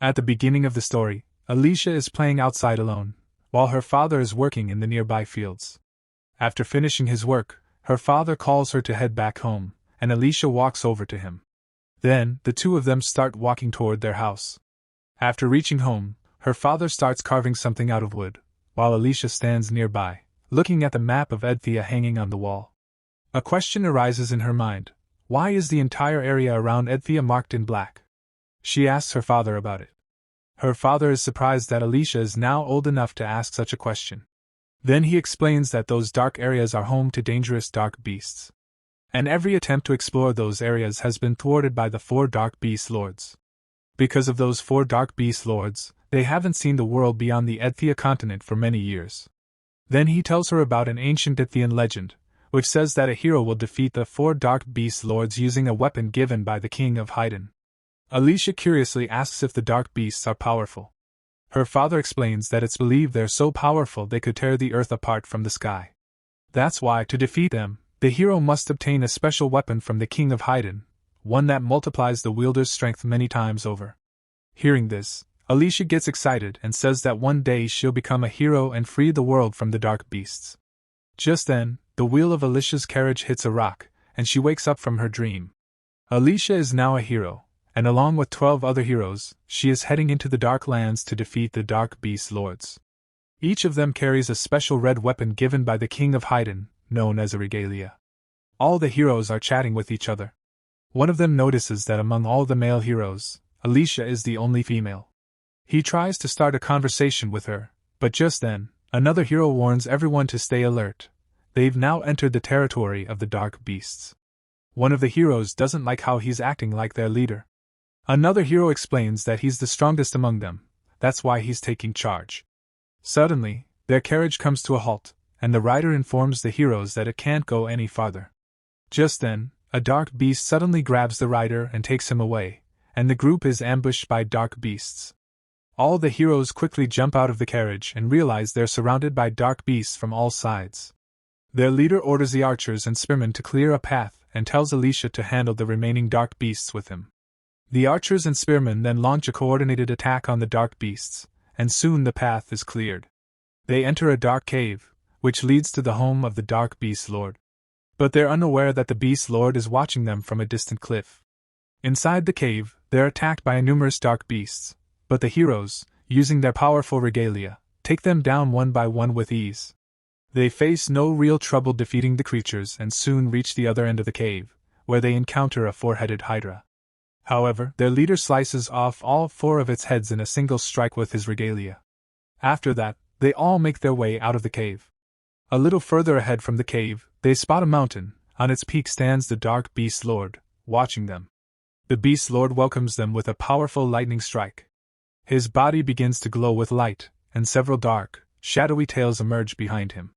At the beginning of the story, Alicia is playing outside alone, while her father is working in the nearby fields. After finishing his work, her father calls her to head back home, and Alicia walks over to him. Then, the two of them start walking toward their house. After reaching home, her father starts carving something out of wood, while Alicia stands nearby, looking at the map of Edthea hanging on the wall. A question arises in her mind: why is the entire area around Edthea marked in black? She asks her father about it. Her father is surprised that Alicia is now old enough to ask such a question. Then he explains that those dark areas are home to dangerous dark beasts. And every attempt to explore those areas has been thwarted by the 4 dark beast lords. Because of those 4 dark beast lords, they haven't seen the world beyond the Edthea continent for many years. Then he tells her about an ancient Edthean legend, which says that a hero will defeat the 4 dark beast lords using a weapon given by the king of Haydn. Alicia curiously asks if the dark beasts are powerful. Her father explains that it's believed they're so powerful they could tear the earth apart from the sky. That's why, to defeat them, the hero must obtain a special weapon from the king of Haydn, one that multiplies the wielder's strength many times over. Hearing this, Alicia gets excited and says that one day she'll become a hero and free the world from the dark beasts. Just then, the wheel of Alicia's carriage hits a rock, and she wakes up from her dream. Alicia is now a hero, and along with 12 other heroes, she is heading into the Dark Lands to defeat the Dark Beast Lords. Each of them carries a special red weapon given by the King of Haydn, known as a regalia. All the heroes are chatting with each other. One of them notices that among all the male heroes, Alicia is the only female. He tries to start a conversation with her, but just then, another hero warns everyone to stay alert. They've now entered the territory of the Dark Beasts. One of the heroes doesn't like how he's acting like their leader. Another hero explains that he's the strongest among them, that's why he's taking charge. Suddenly, their carriage comes to a halt, and the rider informs the heroes that it can't go any farther. Just then, a dark beast suddenly grabs the rider and takes him away, and the group is ambushed by dark beasts. All the heroes quickly jump out of the carriage and realize they're surrounded by dark beasts from all sides. Their leader orders the archers and spearmen to clear a path and tells Alicia to handle the remaining dark beasts with him. The archers and spearmen then launch a coordinated attack on the dark beasts, and soon the path is cleared. They enter a dark cave, which leads to the home of the Dark Beast Lord. But they're unaware that the Beast Lord is watching them from a distant cliff. Inside the cave, they're attacked by numerous dark beasts, but the heroes, using their powerful regalia, take them down one by one with ease. They face no real trouble defeating the creatures and soon reach the other end of the cave, where they encounter a 4-headed hydra. However, their leader slices off all 4 of its heads in a single strike with his regalia. After that, they all make their way out of the cave. A little further ahead from the cave, they spot a mountain. On its peak stands the Dark Beast Lord, watching them. The Beast Lord welcomes them with a powerful lightning strike. His body begins to glow with light, and several dark, shadowy tails emerge behind him.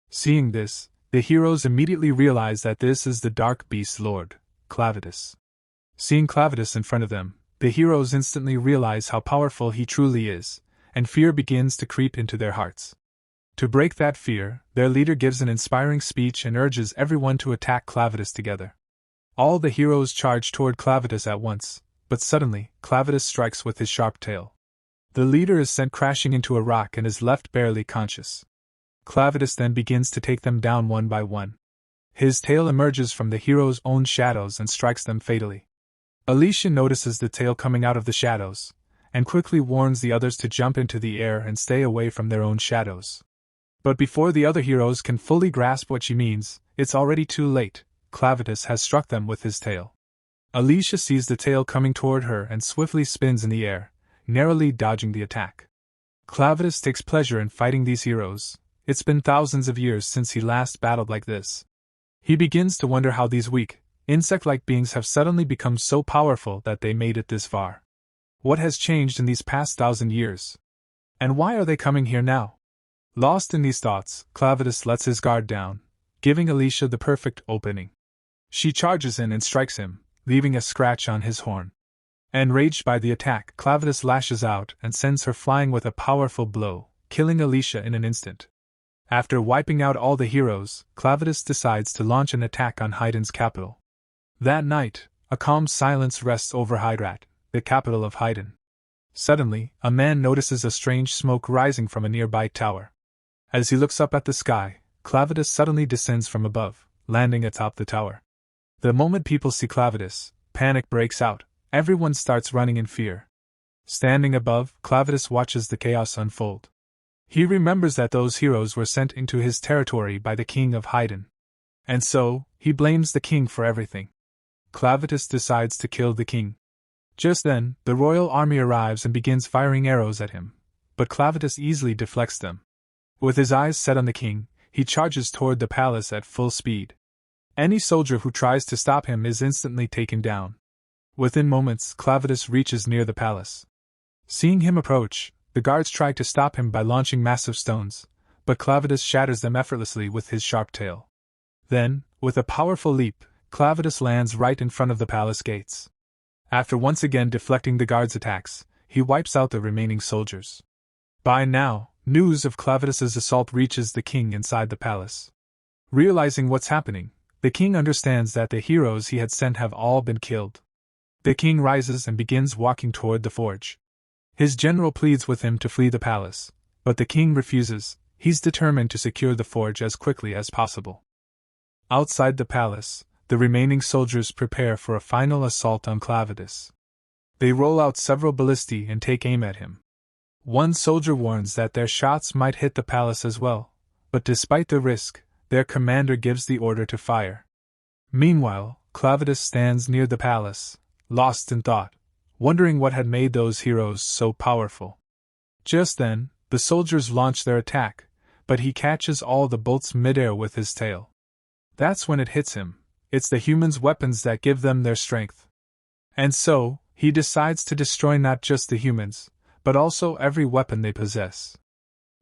Seeing this, the heroes immediately realize that this is the Dark Beast Lord, Clavitus. Seeing Clavitus in front of them, the heroes instantly realize how powerful he truly is, and fear begins to creep into their hearts. To break that fear, their leader gives an inspiring speech and urges everyone to attack Clavitus together. All the heroes charge toward Clavitus at once, but suddenly, Clavitus strikes with his sharp tail. The leader is sent crashing into a rock and is left barely conscious. Clavitus then begins to take them down one by one. His tail emerges from the heroes' own shadows and strikes them fatally. Alicia notices the tail coming out of the shadows, and quickly warns the others to jump into the air and stay away from their own shadows. But before the other heroes can fully grasp what she means, it's already too late. Clavitus has struck them with his tail. Alicia sees the tail coming toward her and swiftly spins in the air, narrowly dodging the attack. Clavitus takes pleasure in fighting these heroes. It's been thousands of years since he last battled like this. He begins to wonder how these weak, insect-like beings have suddenly become so powerful that they made it this far. What has changed in these past 1,000 years? And why are they coming here now? Lost in these thoughts, Clavitus lets his guard down, giving Alicia the perfect opening. She charges in and strikes him, leaving a scratch on his horn. Enraged by the attack, Clavitus lashes out and sends her flying with a powerful blow, killing Alicia in an instant. After wiping out all the heroes, Clavitus decides to launch an attack on Haydn's capital. That night, a calm silence rests over Hydrate, the capital of Haydn. Suddenly, a man notices a strange smoke rising from a nearby tower. As he looks up at the sky, Clavitus suddenly descends from above, landing atop the tower. The moment people see Clavitus, panic breaks out. Everyone starts running in fear. Standing above, Clavitus watches the chaos unfold. He remembers that those heroes were sent into his territory by the king of Haydn. And so, he blames the king for everything. Clavitus decides to kill the king. Just then, the royal army arrives and begins firing arrows at him, but Clavitus easily deflects them. With his eyes set on the king, he charges toward the palace at full speed. Any soldier who tries to stop him is instantly taken down. Within moments, Clavitus reaches near the palace. Seeing him approach, the guards try to stop him by launching massive stones, but Clavitus shatters them effortlessly with his sharp tail. Then, with a powerful leap, Clavitus lands right in front of the palace gates. After once again deflecting the guards' attacks, he wipes out the remaining soldiers. By now, news of Clavitus's assault reaches the king inside the palace. Realizing what's happening, the king understands that the heroes he had sent have all been killed. The king rises and begins walking toward the forge. His general pleads with him to flee the palace, but the king refuses. He's determined to secure the forge as quickly as possible. Outside the palace, the remaining soldiers prepare for a final assault on Clavitus. They roll out several ballistae and take aim at him. One soldier warns that their shots might hit the palace as well, but despite the risk, their commander gives the order to fire. Meanwhile, Clavitus stands near the palace, lost in thought, wondering what had made those heroes so powerful. Just then, the soldiers launch their attack, but he catches all the bolts midair with his tail. That's when it hits him. It's the humans' weapons that give them their strength. And so, he decides to destroy not just the humans, but also every weapon they possess.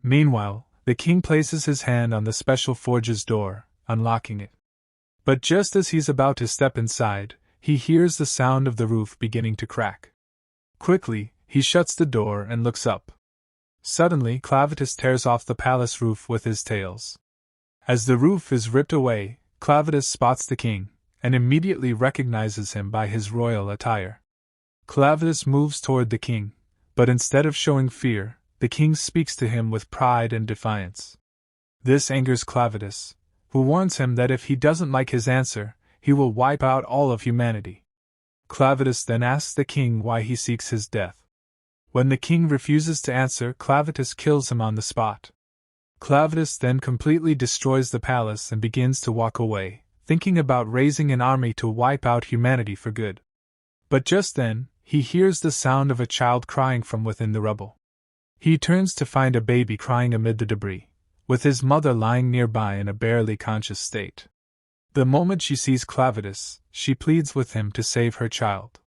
Meanwhile, the king places his hand on the special forge's door, unlocking it. But just as he's about to step inside, he hears the sound of the roof beginning to crack. Quickly, he shuts the door and looks up. Suddenly, Clavitus tears off the palace roof with his tails. As the roof is ripped away, Clavitus spots the king, and immediately recognizes him by his royal attire. Clavitus moves toward the king, but instead of showing fear, the king speaks to him with pride and defiance. This angers Clavitus, who warns him that if he doesn't like his answer, he will wipe out all of humanity. Clavitus then asks the king why he seeks his death. When the king refuses to answer, Clavitus kills him on the spot. Clavitus then completely destroys the palace and begins to walk away, thinking about raising an army to wipe out humanity for good. But just then, he hears the sound of a child crying from within the rubble. He turns to find a baby crying amid the debris, with his mother lying nearby in a barely conscious state. The moment she sees Clavitus, she pleads with him to save her child.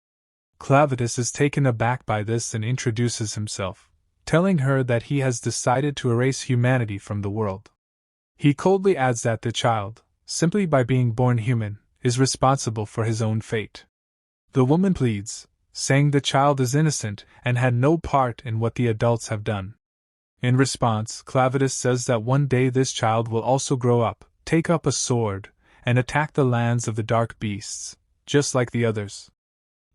Clavitus is taken aback by this and introduces himself, telling her that he has decided to erase humanity from the world. He coldly adds that the child, simply by being born human, is responsible for his own fate. The woman pleads, saying the child is innocent and had no part in what the adults have done. In response, Clavitus says that one day this child will also grow up, take up a sword, and attack the lands of the dark beasts, just like the others.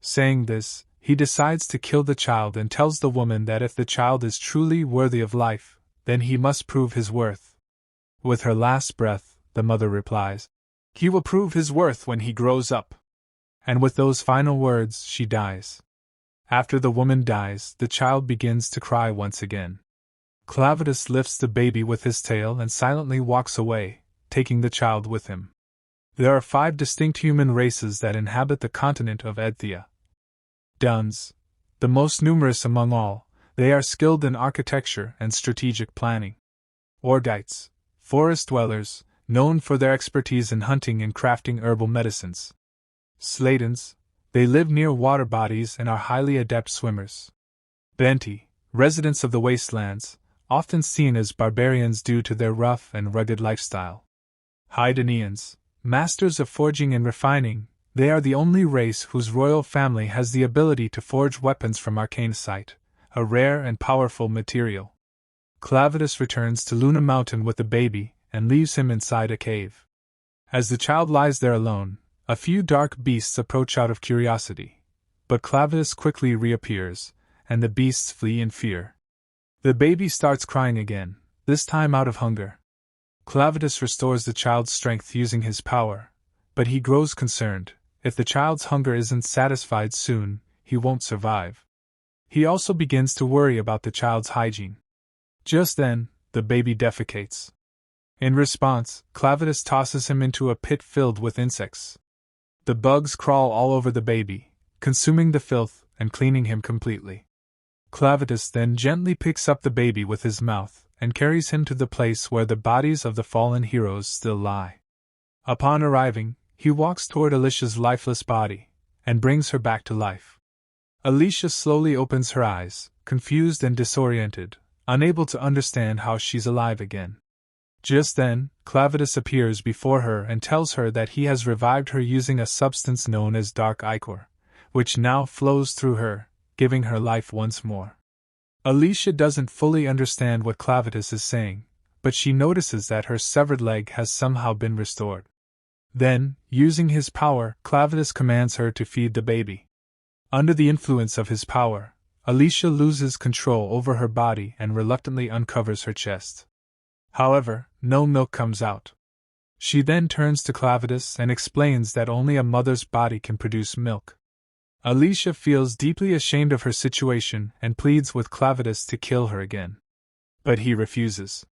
Saying this, he decides to kill the child and tells the woman that if the child is truly worthy of life, then he must prove his worth. With her last breath, the mother replies, "He will prove his worth when he grows up." And with those final words, she dies. After the woman dies, the child begins to cry once again. Clavitus lifts the baby with his tail and silently walks away, taking the child with him. There are 5 distinct human races that inhabit the continent of Edthea. Duns, the most numerous among all, they are skilled in architecture and strategic planning. Orgites, forest dwellers, known for their expertise in hunting and crafting herbal medicines. Slatans, they live near water bodies and are highly adept swimmers. Benti, residents of the wastelands, often seen as barbarians due to their rough and rugged lifestyle. Haydnians, masters of forging and refining, they are the only race whose royal family has the ability to forge weapons from arcanesite, a rare and powerful material. Clavitus returns to Luna Mountain with the baby and leaves him inside a cave. As the child lies there alone, a few dark beasts approach out of curiosity, but Clavitus quickly reappears, and the beasts flee in fear. The baby starts crying again, this time out of hunger. Clavitus restores the child's strength using his power, but he grows concerned. If the child's hunger isn't satisfied soon, he won't survive. He also begins to worry about the child's hygiene. Just then, the baby defecates. In response, Clavitus tosses him into a pit filled with insects. The bugs crawl all over the baby, consuming the filth and cleaning him completely. Clavitus then gently picks up the baby with his mouth and carries him to the place where the bodies of the fallen heroes still lie. Upon arriving, he walks toward Alicia's lifeless body and brings her back to life. Alicia slowly opens her eyes, confused and disoriented, unable to understand how she's alive again. Just then, Clavitus appears before her and tells her that he has revived her using a substance known as dark ichor, which now flows through her, giving her life once more. Alicia doesn't fully understand what Clavitus is saying, but she notices that her severed leg has somehow been restored. Then, using his power, Clavitus commands her to feed the baby. Under the influence of his power, Alicia loses control over her body and reluctantly uncovers her chest. However, no milk comes out. She then turns to Clavitus and explains that only a mother's body can produce milk. Alicia feels deeply ashamed of her situation and pleads with Clavitus to kill her again. But he refuses.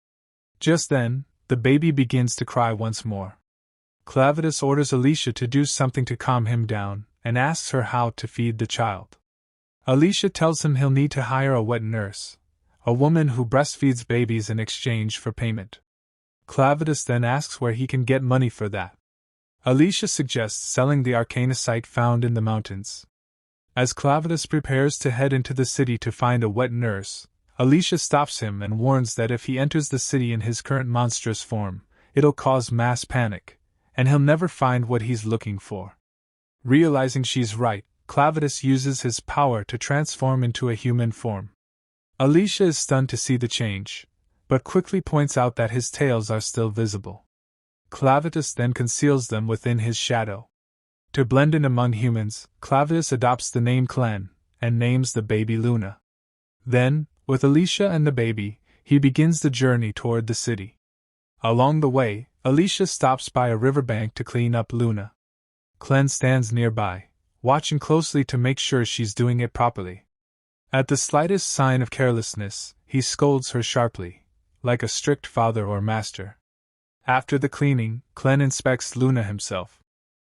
Just then, the baby begins to cry once more. Clavitus orders Alicia to do something to calm him down and asks her how to feed the child. Alicia tells him he'll need to hire a wet nurse, a woman who breastfeeds babies in exchange for payment. Clavitus then asks where he can get money for that. Alicia suggests selling the arcanosite found in the mountains. As Clavitus prepares to head into the city to find a wet nurse, Alicia stops him and warns that if he enters the city in his current monstrous form, it'll cause mass panic, and he'll never find what he's looking for. Realizing she's right, Clavitus uses his power to transform into a human form. Alicia is stunned to see the change, but quickly points out that his tails are still visible. Clavitus then conceals them within his shadow. To blend in among humans, Clavitus adopts the name Clen, and names the baby Luna. Then, with Alicia and the baby, he begins the journey toward the city. Along the way, Alicia stops by a riverbank to clean up Luna. Clen stands nearby, watching closely to make sure she's doing it properly. At the slightest sign of carelessness, he scolds her sharply, like a strict father or master. After the cleaning, Clen inspects Luna himself.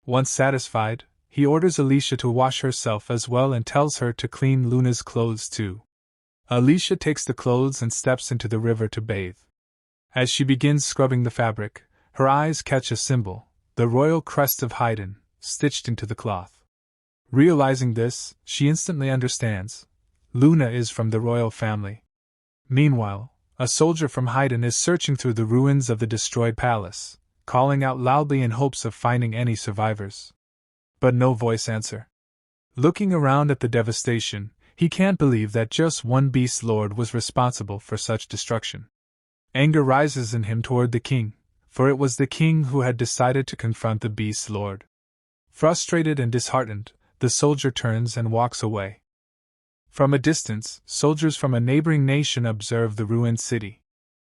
Once satisfied, he orders Alicia to wash herself as well and tells her to clean Luna's clothes too. Alicia takes the clothes and steps into the river to bathe. As she begins scrubbing the fabric, her eyes catch a symbol, the royal crest of Haydn, stitched into the cloth. Realizing this, she instantly understands. Luna is from the royal family. Meanwhile, a soldier from Haydn is searching through the ruins of the destroyed palace, calling out loudly in hopes of finding any survivors. But no voice answer. Looking around at the devastation, he can't believe that just one beast lord was responsible for such destruction. Anger rises in him toward the king, for it was the king who had decided to confront the beast lord. Frustrated and disheartened, the soldier turns and walks away. From a distance, soldiers from a neighboring nation observe the ruined city.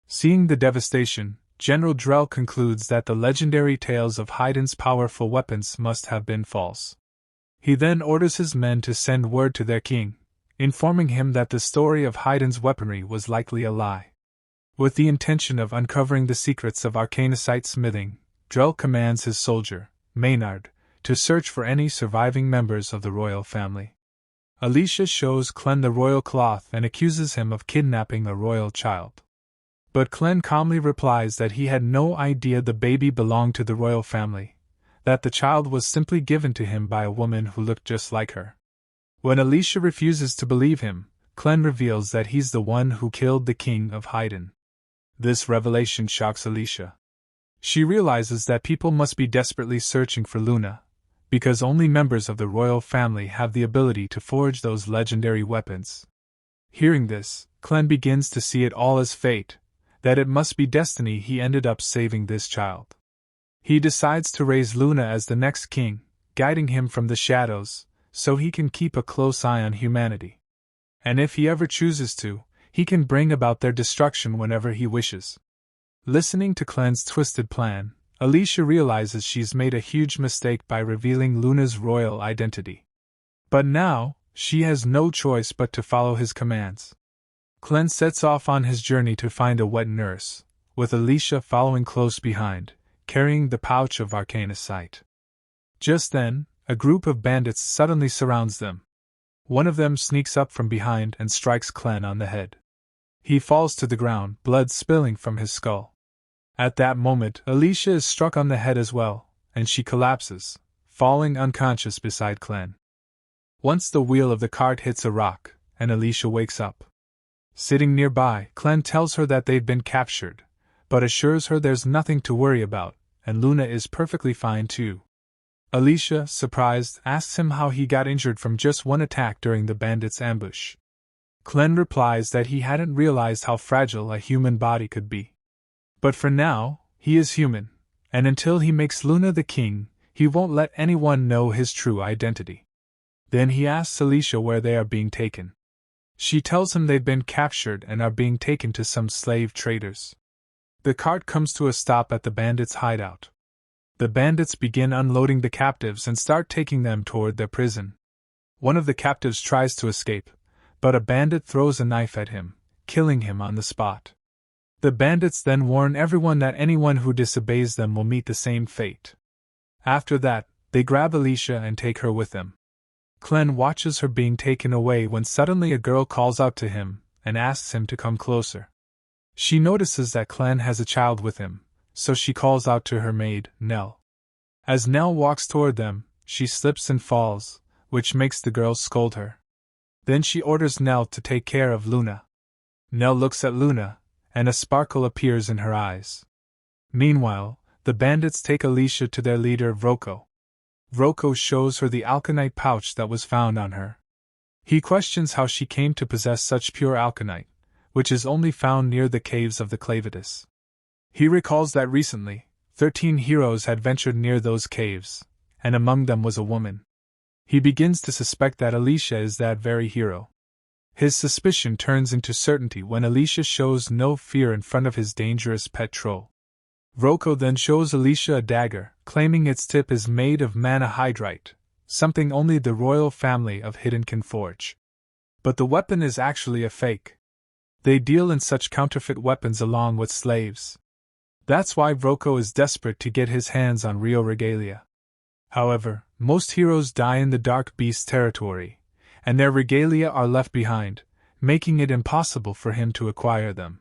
Seeing the devastation, General Drell concludes that the legendary tales of Haydn's powerful weapons must have been false. He then orders his men to send word to their king, informing him that the story of Haydn's weaponry was likely a lie. With the intention of uncovering the secrets of arcanosite smithing, Drell commands his soldier, Maynard, to search for any surviving members of the royal family. Alicia shows Clen the royal cloth and accuses him of kidnapping a royal child. But Clen calmly replies that he had no idea the baby belonged to the royal family, that the child was simply given to him by a woman who looked just like her. When Alicia refuses to believe him, Clen reveals that he's the one who killed the king of Haydn. This revelation shocks Alicia. She realizes that people must be desperately searching for Luna, because only members of the royal family have the ability to forge those legendary weapons. Hearing this, Clen begins to see it all as fate, that it must be destiny he ended up saving this child. He decides to raise Luna as the next king, guiding him from the shadows, so he can keep a close eye on humanity. And if he ever chooses to, he can bring about their destruction whenever he wishes. Listening to Clen's twisted plan, Alicia realizes she's made a huge mistake by revealing Luna's royal identity. But now, she has no choice but to follow his commands. Clen sets off on his journey to find a wet nurse, with Alicia following close behind, carrying the pouch of arcanicite. Just then, a group of bandits suddenly surrounds them. One of them sneaks up from behind and strikes Clen on the head. He falls to the ground, blood spilling from his skull. At that moment, Alicia is struck on the head as well, and she collapses, falling unconscious beside Clen. Once the wheel of the cart hits a rock, and Alicia wakes up. Sitting nearby, Clen tells her that they've been captured, but assures her there's nothing to worry about, and Luna is perfectly fine too. Alicia, surprised, asks him how he got injured from just one attack during the bandits' ambush. Clen replies that he hadn't realized how fragile a human body could be. But for now, he is human, and until he makes Luna the king, he won't let anyone know his true identity. Then he asks Alicia where they are being taken. She tells him they've been captured and are being taken to some slave traders. The cart comes to a stop at the bandits' hideout. The bandits begin unloading the captives and start taking them toward their prison. One of the captives tries to escape, but a bandit throws a knife at him, killing him on the spot. The bandits then warn everyone that anyone who disobeys them will meet the same fate. After that, they grab Alicia and take her with them. Clen watches her being taken away when suddenly a girl calls out to him and asks him to come closer. She notices that Clen has a child with him, so she calls out to her maid, Nell. As Nell walks toward them, she slips and falls, which makes the girl scold her. Then she orders Nell to take care of Luna. Nell looks at Luna, and a sparkle appears in her eyes. Meanwhile, the bandits take Alicia to their leader Vroko. Vroko shows her the alkanite pouch that was found on her. He questions how she came to possess such pure alkanite, which is only found near the caves of the Clavitus. He recalls that recently, 13 heroes had ventured near those caves, and among them was a woman. He begins to suspect that Alicia is that very hero. His suspicion turns into certainty when Alicia shows no fear in front of his dangerous pet troll. Vroko then shows Alicia a dagger, claiming its tip is made of manahydrite, something only the royal family of Hidden can forge. But the weapon is actually a fake. They deal in such counterfeit weapons along with slaves. That's why Vroko is desperate to get his hands on real regalia. However, most heroes die in the Dark Beast territory, and their regalia are left behind, making it impossible for him to acquire them.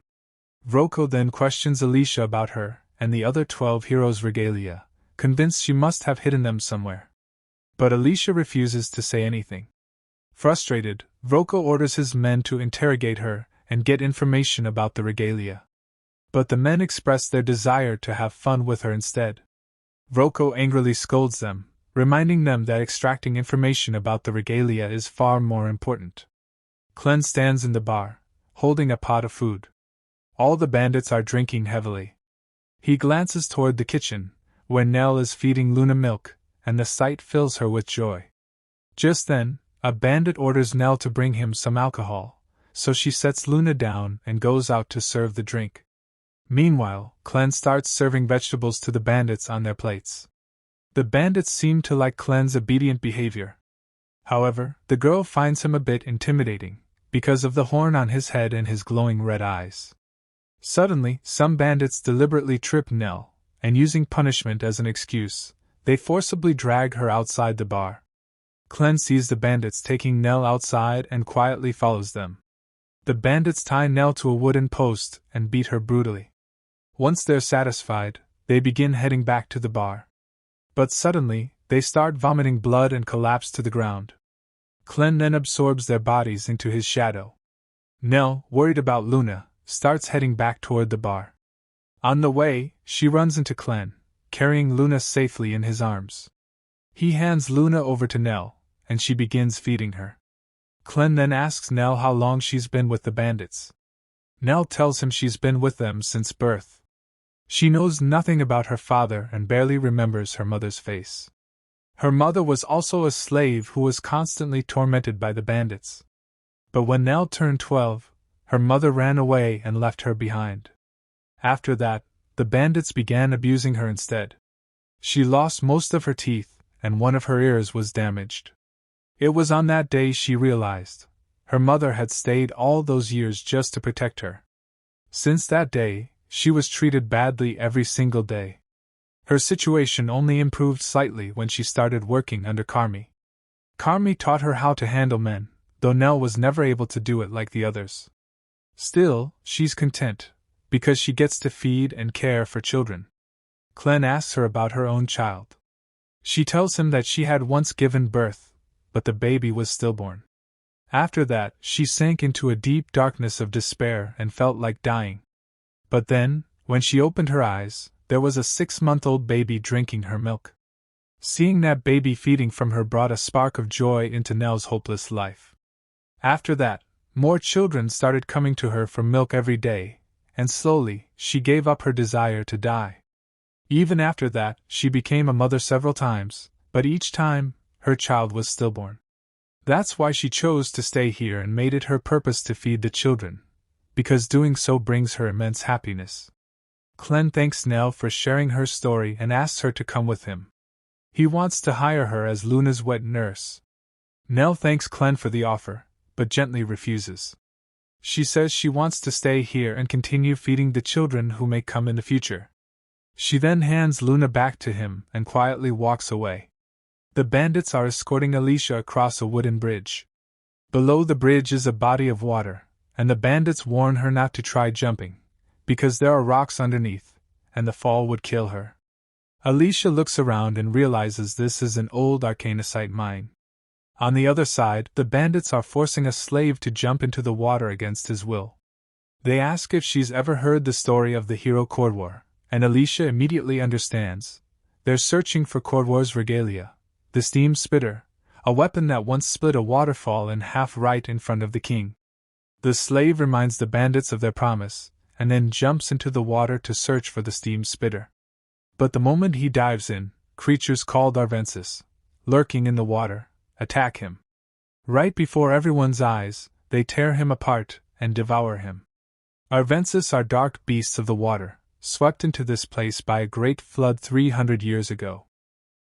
Vroko then questions Alicia about her and the other 12 heroes' regalia, convinced she must have hidden them somewhere. But Alicia refuses to say anything. Frustrated, Vroko orders his men to interrogate her and get information about the regalia. But the men express their desire to have fun with her instead. Vroko angrily scolds them, reminding them that extracting information about the regalia is far more important. Clen stands in the bar, holding a pot of food. All the bandits are drinking heavily. He glances toward the kitchen, where Nell is feeding Luna milk, and the sight fills her with joy. Just then, a bandit orders Nell to bring him some alcohol, so she sets Luna down and goes out to serve the drink. Meanwhile, Clen starts serving vegetables to the bandits on their plates. The bandits seem to like Clen's obedient behavior. However, the girl finds him a bit intimidating, because of the horn on his head and his glowing red eyes. Suddenly, some bandits deliberately trip Nell, and using punishment as an excuse, they forcibly drag her outside the bar. Clen sees the bandits taking Nell outside and quietly follows them. The bandits tie Nell to a wooden post and beat her brutally. Once they're satisfied, they begin heading back to the bar. But suddenly, they start vomiting blood and collapse to the ground. Clen then absorbs their bodies into his shadow. Nell, worried about Luna, starts heading back toward the bar. On the way, she runs into Clen, carrying Luna safely in his arms. He hands Luna over to Nell, and she begins feeding her. Clen then asks Nell how long she's been with the bandits. Nell tells him she's been with them since birth. She knows nothing about her father and barely remembers her mother's face. Her mother was also a slave who was constantly tormented by the bandits. But when Nell turned 12, her mother ran away and left her behind. After that, the bandits began abusing her instead. She lost most of her teeth, and one of her ears was damaged. It was on that day she realized her mother had stayed all those years just to protect her. Since that day, she was treated badly every single day. Her situation only improved slightly when she started working under Carmi. Carmi taught her how to handle men, though Nell was never able to do it like the others. Still, she's content, because she gets to feed and care for children. Clem asks her about her own child. She tells him that she had once given birth, but the baby was stillborn. After that, she sank into a deep darkness of despair and felt like dying. But then, when she opened her eyes, there was a 6-month-old baby drinking her milk. Seeing that baby feeding from her brought a spark of joy into Nell's hopeless life. After that, more children started coming to her for milk every day, and slowly, she gave up her desire to die. Even after that, she became a mother several times, but each time, her child was stillborn. That's why she chose to stay here and made it her purpose to feed the children, because doing so brings her immense happiness. Clem thanks Nell for sharing her story and asks her to come with him. He wants to hire her as Luna's wet nurse. Nell thanks Clem for the offer, but gently refuses. She says she wants to stay here and continue feeding the children who may come in the future. She then hands Luna back to him and quietly walks away. The bandits are escorting Alicia across a wooden bridge. Below the bridge is a body of water, and the bandits warn her not to try jumping, because there are rocks underneath, and the fall would kill her. Alicia looks around and realizes this is an old arcanocite mine. On the other side, the bandits are forcing a slave to jump into the water against his will. They ask if she's ever heard the story of the hero Cordwar, and Alicia immediately understands. They're searching for Cordwar's regalia, the steam spitter, a weapon that once split a waterfall in half right in front of the king. The slave reminds the bandits of their promise, and then jumps into the water to search for the steam spitter. But the moment he dives in, creatures called Arvensis, lurking in the water, attack him. Right before everyone's eyes, they tear him apart and devour him. Arvensis are dark beasts of the water, swept into this place by a great flood 300 years ago.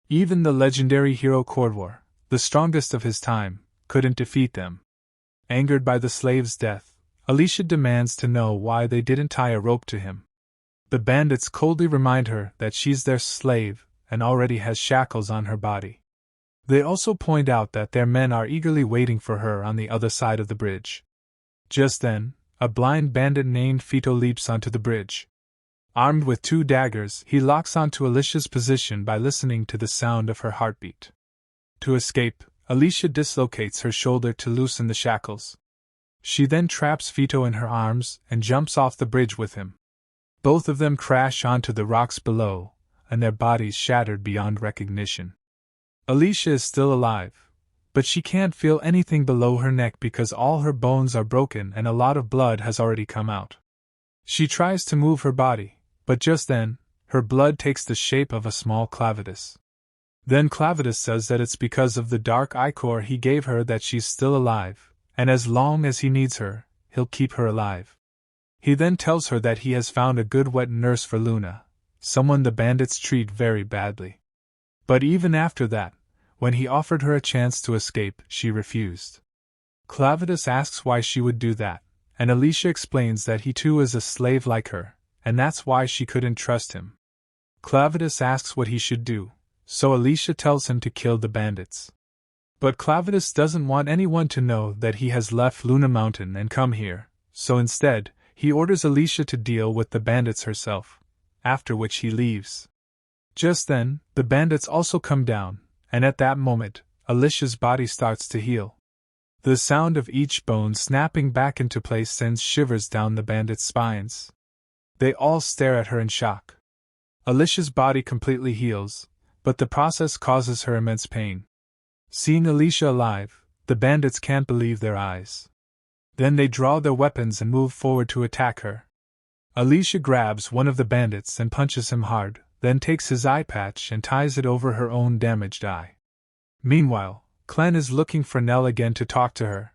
Even the legendary hero Cordwar, the strongest of his time, couldn't defeat them. Angered by the slave's death, Alicia demands to know why they didn't tie a rope to him. The bandits coldly remind her that she's their slave and already has shackles on her body. They also point out that their men are eagerly waiting for her on the other side of the bridge. Just then, a blind bandit named Fito leaps onto the bridge. Armed with 2 daggers, he locks onto Alicia's position by listening to the sound of her heartbeat. To escape, Alicia dislocates her shoulder to loosen the shackles. She then traps Fito in her arms and jumps off the bridge with him. Both of them crash onto the rocks below, and their bodies shattered beyond recognition. Alicia is still alive, but she can't feel anything below her neck because all her bones are broken and a lot of blood has already come out. She tries to move her body, but just then, her blood takes the shape of a small Clavitus. Then Clavitus says that it's because of the dark ichor he gave her that she's still alive, and as long as he needs her, he'll keep her alive. He then tells her that he has found a good wet nurse for Luna, someone the bandits treat very badly. But even after that, when he offered her a chance to escape, she refused. Clavitus asks why she would do that, and Alicia explains that he too is a slave like her, and that's why she couldn't trust him. Clavitus asks what he should do, so Alicia tells him to kill the bandits. But Clavitus doesn't want anyone to know that he has left Luna Mountain and come here, so instead, he orders Alicia to deal with the bandits herself, after which he leaves. Just then, the bandits also come down, and at that moment, Alicia's body starts to heal. The sound of each bone snapping back into place sends shivers down the bandits' spines. They all stare at her in shock. Alicia's body completely heals, but the process causes her immense pain. Seeing Alicia alive, the bandits can't believe their eyes. Then they draw their weapons and move forward to attack her. Alicia grabs one of the bandits and punches him hard, then takes his eye patch and ties it over her own damaged eye. Meanwhile, Clem is looking for Nell again to talk to her.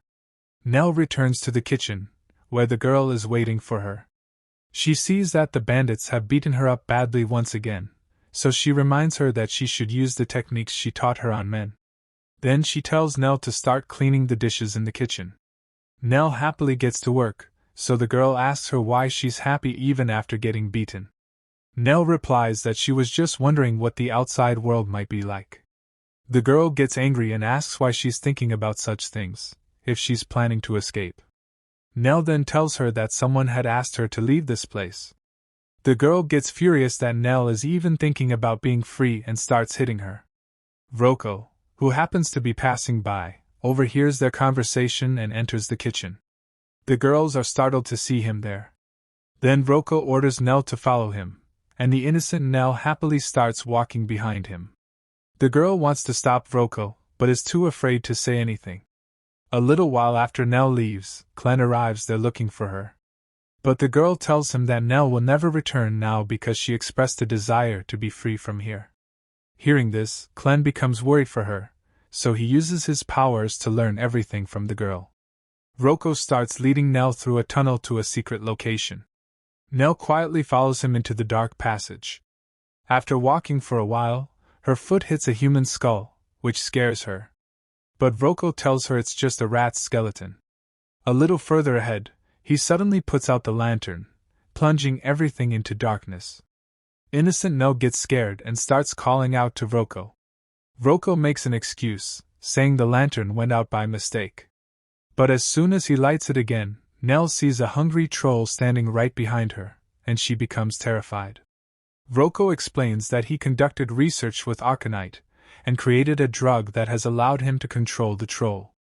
Nell returns to the kitchen, where the girl is waiting for her. She sees that the bandits have beaten her up badly once again, so she reminds her that she should use the techniques she taught her on men. Then she tells Nell to start cleaning the dishes in the kitchen. Nell happily gets to work, so the girl asks her why she's happy even after getting beaten. Nell replies that she was just wondering what the outside world might be like. The girl gets angry and asks why she's thinking about such things, if she's planning to escape. Nell then tells her that someone had asked her to leave this place. The girl gets furious that Nell is even thinking about being free and starts hitting her. Vroko, who happens to be passing by, overhears their conversation and enters the kitchen. The girls are startled to see him there. Then Vroko orders Nell to follow him, and the innocent Nell happily starts walking behind him. The girl wants to stop Vroko, but is too afraid to say anything. A little while after Nell leaves, Clem arrives there looking for her. But the girl tells him that Nell will never return now because she expressed a desire to be free from here. Hearing this, Clem becomes worried for her, so he uses his powers to learn everything from the girl. Vroko starts leading Nell through a tunnel to a secret location. Nell quietly follows him into the dark passage. After walking for a while, her foot hits a human skull, which scares her. But Vroko tells her it's just a rat's skeleton. A little further ahead, he suddenly puts out the lantern, plunging everything into darkness. Innocent Nell gets scared and starts calling out to Vroko. Vroko makes an excuse, saying the lantern went out by mistake. But as soon as he lights it again, Nell sees a hungry troll standing right behind her, and she becomes terrified. Vroko explains that he conducted research with Arcanite, and created a drug that has allowed him to control the troll.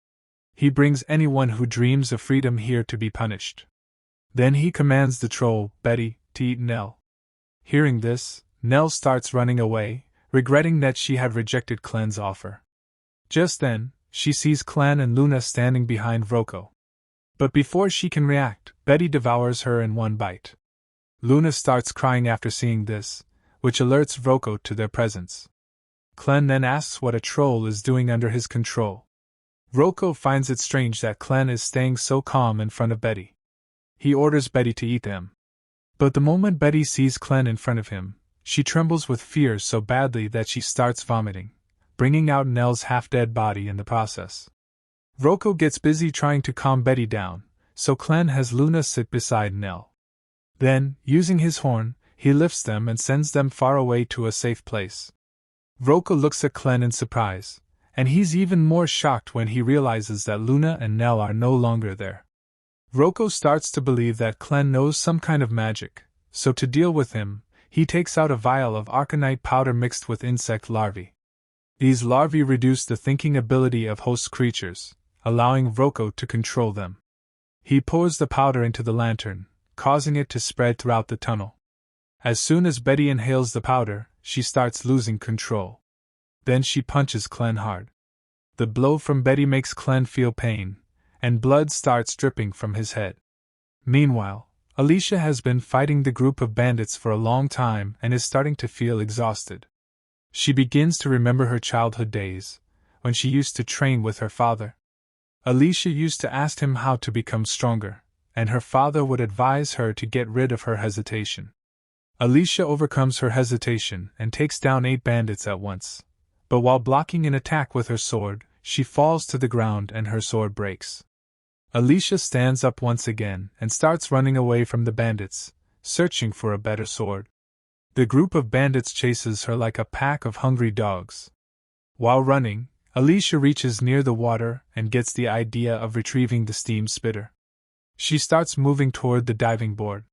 He brings anyone who dreams of freedom here to be punished. Then he commands the troll, Betty, to eat Nell. Hearing this, Nell starts running away, regretting that she had rejected Clem's offer. Just then, she sees Clem and Luna standing behind Vroko. But before she can react, Betty devours her in one bite. Luna starts crying after seeing this, which alerts Vroko to their presence. Clem then asks what a troll is doing under his control. Vroko finds it strange that Clem is staying so calm in front of Betty. He orders Betty to eat them. But the moment Betty sees Clem in front of him, she trembles with fear so badly that she starts vomiting, bringing out Nell's half-dead body in the process. Vroko gets busy trying to calm Betty down, so Clem has Luna sit beside Nell. Then, using his horn, he lifts them and sends them far away to a safe place. Vroko looks at Clem in surprise, and he's even more shocked when he realizes that Luna and Nell are no longer there. Vroko starts to believe that Clem knows some kind of magic, so to deal with him, he takes out a vial of Arcanite powder mixed with insect larvae. These larvae reduce the thinking ability of host creatures, allowing Vroko to control them. He pours the powder into the lantern, causing it to spread throughout the tunnel. As soon as Betty inhales the powder, she starts losing control. Then she punches Clem hard. The blow from Betty makes Clem feel pain, and blood starts dripping from his head. Meanwhile, Alicia has been fighting the group of bandits for a long time and is starting to feel exhausted. She begins to remember her childhood days, when she used to train with her father. Alicia used to ask him how to become stronger, and her father would advise her to get rid of her hesitation. Alicia overcomes her hesitation and takes down 8 bandits at once, but while blocking an attack with her sword, she falls to the ground and her sword breaks. Alicia stands up once again and starts running away from the bandits, searching for a better sword. The group of bandits chases her like a pack of hungry dogs. While running, Alicia reaches near the water and gets the idea of retrieving the steam spitter. She starts moving toward the diving board.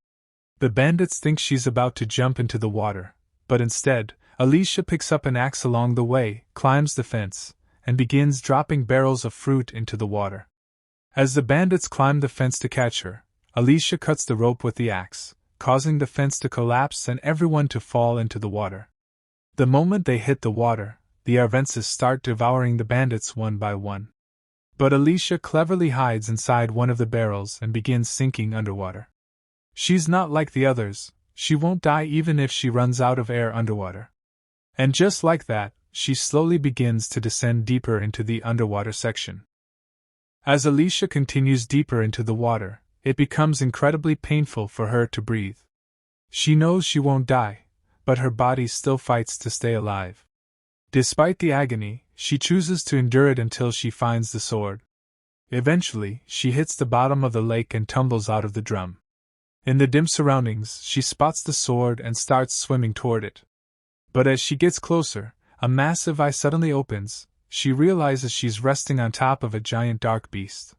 The bandits think she's about to jump into the water, but instead, Alicia picks up an axe along the way, climbs the fence, and begins dropping barrels of fruit into the water. As the bandits climb the fence to catch her, Alicia cuts the rope with the axe, causing the fence to collapse and everyone to fall into the water. The moment they hit the water, the Arvenses start devouring the bandits one by one. But Alicia cleverly hides inside one of the barrels and begins sinking underwater. She's not like the others, she won't die even if she runs out of air underwater. And just like that, she slowly begins to descend deeper into the underwater section. As Alicia continues deeper into the water, it becomes incredibly painful for her to breathe. She knows she won't die, but her body still fights to stay alive. Despite the agony, she chooses to endure it until she finds the sword. Eventually, she hits the bottom of the lake and tumbles out of the drum. In the dim surroundings, she spots the sword and starts swimming toward it. But as she gets closer, a massive eye suddenly opens. She realizes she's resting on top of a giant dark beast.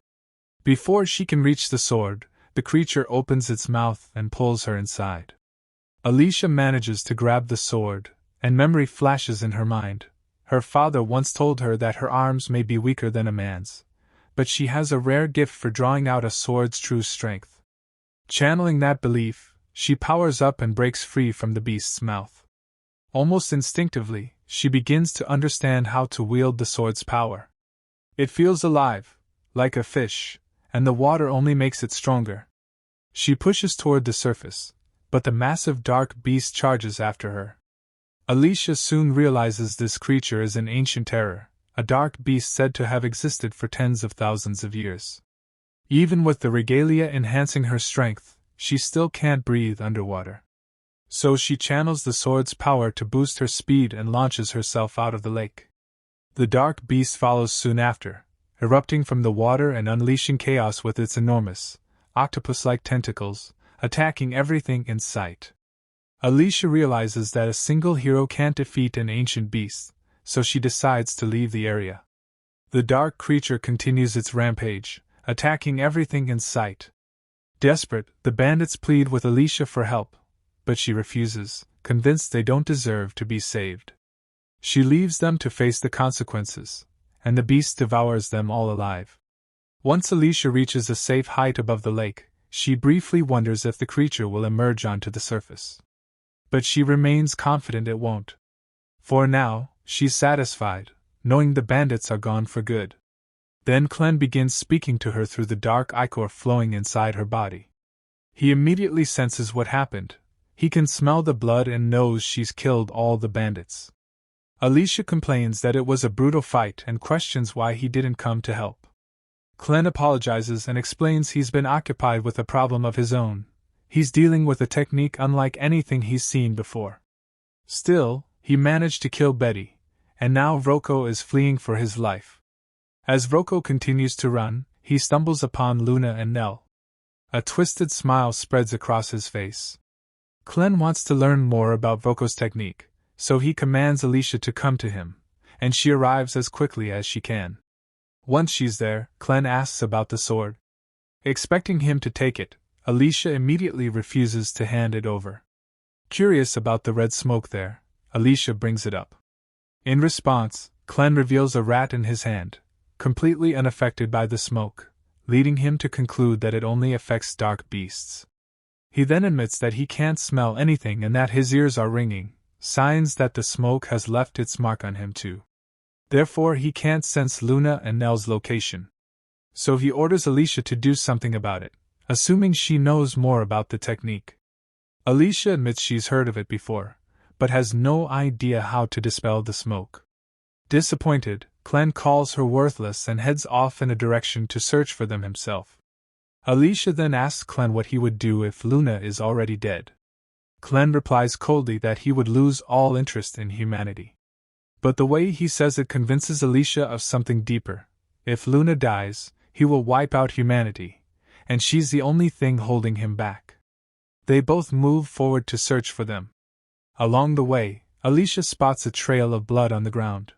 Before she can reach the sword, the creature opens its mouth and pulls her inside. Alicia manages to grab the sword, and memory flashes in her mind. Her father once told her that her arms may be weaker than a man's, but she has a rare gift for drawing out a sword's true strength. Channeling that belief, she powers up and breaks free from the beast's mouth. Almost instinctively, she begins to understand how to wield the sword's power. It feels alive, like a fish, and the water only makes it stronger. She pushes toward the surface, but the massive dark beast charges after her. Alicia soon realizes this creature is an ancient terror, a dark beast said to have existed for tens of thousands of years. Even with the regalia enhancing her strength, she still can't breathe underwater. So she channels the sword's power to boost her speed and launches herself out of the lake. The dark beast follows soon after, erupting from the water and unleashing chaos with its enormous, octopus-like tentacles, attacking everything in sight. Alicia realizes that a single hero can't defeat an ancient beast, so she decides to leave the area. The dark creature continues its rampage, attacking everything in sight. Desperate, the bandits plead with Alicia for help, but she refuses, convinced they don't deserve to be saved. She leaves them to face the consequences, and the beast devours them all alive. Once Alicia reaches a safe height above the lake, she briefly wonders if the creature will emerge onto the surface. But she remains confident it won't. For now, she's satisfied, knowing the bandits are gone for good. Then Clem begins speaking to her through the dark ichor flowing inside her body. He immediately senses what happened. He can smell the blood and knows she's killed all the bandits. Alicia complains that it was a brutal fight and questions why he didn't come to help. Clem apologizes and explains he's been occupied with a problem of his own. He's dealing with a technique unlike anything he's seen before. Still, he managed to kill Betty, and now Vroko is fleeing for his life. As Vroko continues to run, he stumbles upon Luna and Nell. A twisted smile spreads across his face. Clem wants to learn more about Vroko's technique, so he commands Alicia to come to him, and she arrives as quickly as she can. Once she's there, Clem asks about the sword. Expecting him to take it, Alicia immediately refuses to hand it over. Curious about the red smoke there, Alicia brings it up. In response, Clem reveals a rat in his hand, completely unaffected by the smoke, leading him to conclude that it only affects dark beasts. He then admits that he can't smell anything and that his ears are ringing, signs that the smoke has left its mark on him too. Therefore he can't sense Luna and Nell's location. So he orders Alicia to do something about it, assuming she knows more about the technique. Alicia admits she's heard of it before, but has no idea how to dispel the smoke. Disappointed, Clem calls her worthless and heads off in a direction to search for them himself. Alicia then asks Clem what he would do if Luna is already dead. Clem replies coldly that he would lose all interest in humanity. But the way he says it convinces Alicia of something deeper. If Luna dies, he will wipe out humanity, and she's the only thing holding him back. They both move forward to search for them. Along the way, Alicia spots a trail of blood on the ground.